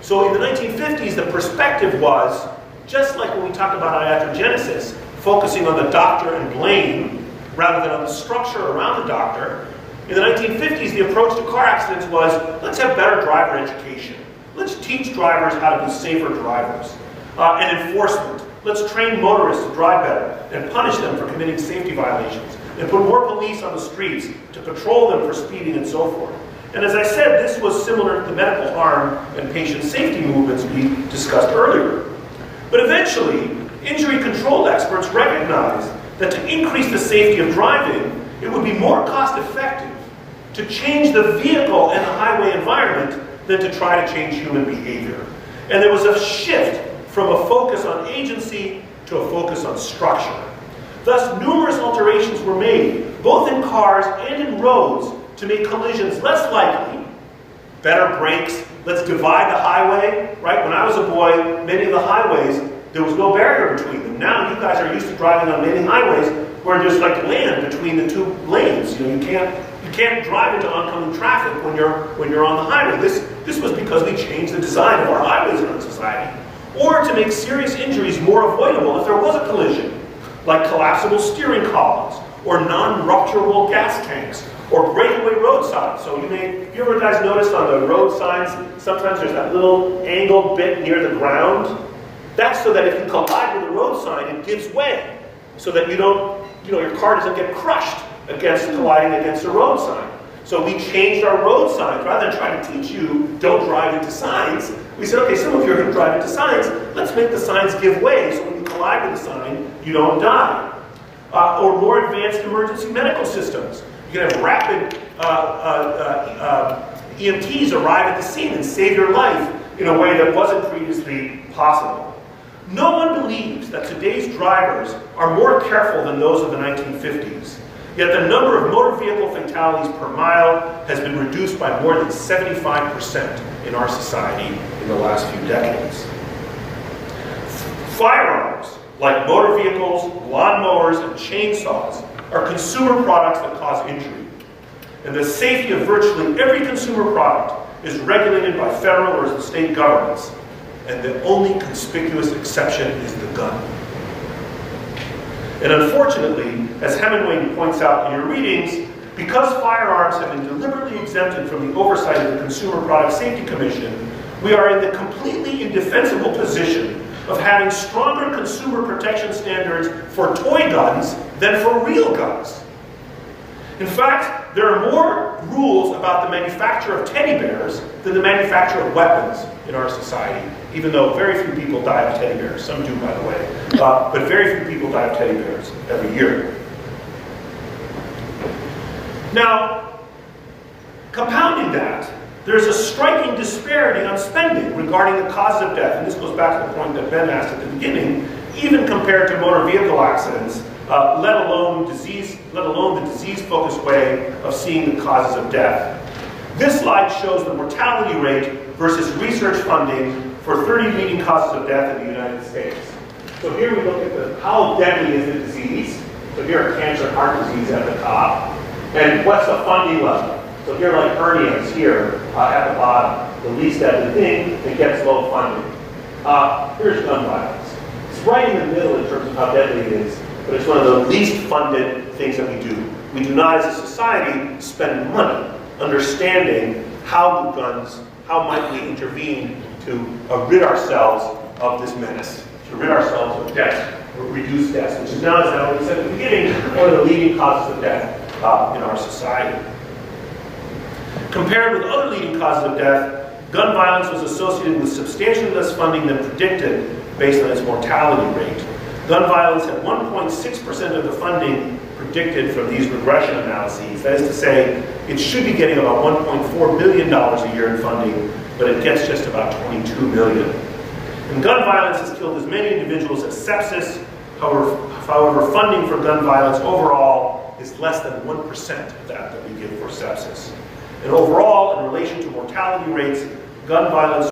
So in the 1950s, the perspective was, just like when we talked about iatrogenesis, focusing on the doctor and blame rather than on the structure around the doctor. In the 1950s, the approach to car accidents was, let's have better driver education. Let's teach drivers how to be safer drivers. And enforcement. Let's train motorists to drive better and punish them for committing safety violations. And put more police on the streets to patrol them for speeding and so forth. And as I said, this was similar to the medical harm and patient safety movements we discussed earlier. But eventually, injury control experts recognized that to increase the safety of driving, it would be more cost effective to change the vehicle and the highway environment than to try to change human behavior. And there was a shift from a focus on agency to a focus on structure. Thus, numerous alterations were made, both in cars and in roads, to make collisions less likely. Better brakes, let's divide the highway, right? When I was a boy, many of the highways, there was no barrier between them. Now you guys are used to driving on many highways where there's like land between the two lanes. You can't drive into oncoming traffic when you're on the highway. This was because we changed the design of our highways in our society. Or to make serious injuries more avoidable if there was a collision, like collapsible steering columns, or non-rupturable gas tanks, or breakaway road signs. So you ever guys noticed on the road signs, sometimes there's that little angled bit near the ground? That's so that if you collide with a road sign, it gives way, so that your car doesn't get crushed against colliding against a road sign. So we changed our road signs. Rather than trying to teach you, don't drive into signs, we said, okay, some of you are going to drive into signs. Let's make the signs give way, so when you collide with the sign, you don't die. Or more advanced emergency medical systems. You can have rapid EMTs arrive at the scene and save your life in a way that wasn't previously possible. No one believes that today's drivers are more careful than those of the 1950s. Yet the number of motor vehicle fatalities per mile has been reduced by more than 75% in our society in the last few decades. Firearms, like motor vehicles, lawnmowers, and chainsaws, are consumer products that cause injury. And the safety of virtually every consumer product is regulated by federal or state governments. And the only conspicuous exception is the gun. And unfortunately, as Hemingway points out in your readings, because firearms have been deliberately exempted from the oversight of the Consumer Product Safety Commission, we are in the completely indefensible position of having stronger consumer protection standards for toy guns than for real guns. In fact, there are more rules about the manufacture of teddy bears than the manufacture of weapons in our society, even though very few people die of teddy bears. Some do, by the way. But very few people die of teddy bears every year. Now, compounding that, there's a striking disparity on spending regarding the causes of death. And this goes back to the point that Ben asked at the beginning, even compared to motor vehicle accidents, let alone the disease-focused way of seeing the causes of death. This slide shows the mortality rate versus research funding for 30 leading causes of death in the United States. So here we look at how deadly is the disease. So here are cancer, heart disease at the top. And what's the funding level? So here, like hernias here at the bottom, the least deadly thing, it gets low funding. Here's gun violence. It's right in the middle in terms of how deadly it is, but it's one of the least funded things that we do. We do not, as a society, spend money understanding how might we intervene to rid ourselves of this menace, to rid ourselves of death, or reduce deaths, which is now, as I already said at the beginning, one of the leading causes of death in our society. Compared with other leading causes of death, gun violence was associated with substantially less funding than predicted based on its mortality rate. Gun violence had 1.6% of the funding predicted from these regression analyses. That is to say, it should be getting about $1.4 billion a year in funding, but it gets just about $22 million. And gun violence has killed as many individuals as sepsis. However, funding for gun violence overall is less than 1% of that we give for sepsis. And overall, in relation to mortality rates, gun violence